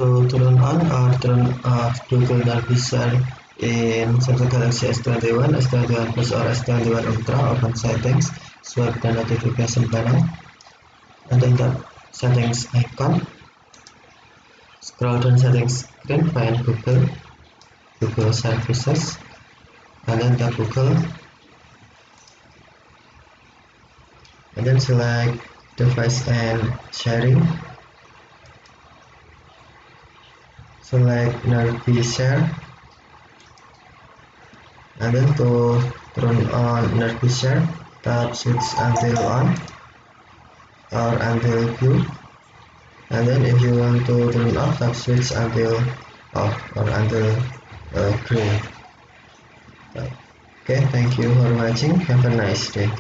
To turn on or turn off Google Dark Vision in Samsung Galaxy S21, S21 Plus or S21 Ultra, open settings, swipe the notification panel, and then tap settings icon. Scroll down settings screen, find Google services, and then tap Google, and then select device and sharing. Select Nearby Share, and then to turn on Nearby Share, tap switch until on or until blue, and then if you want to turn off, tap switch until off or until green. Okay, thank you for watching. Have a nice day.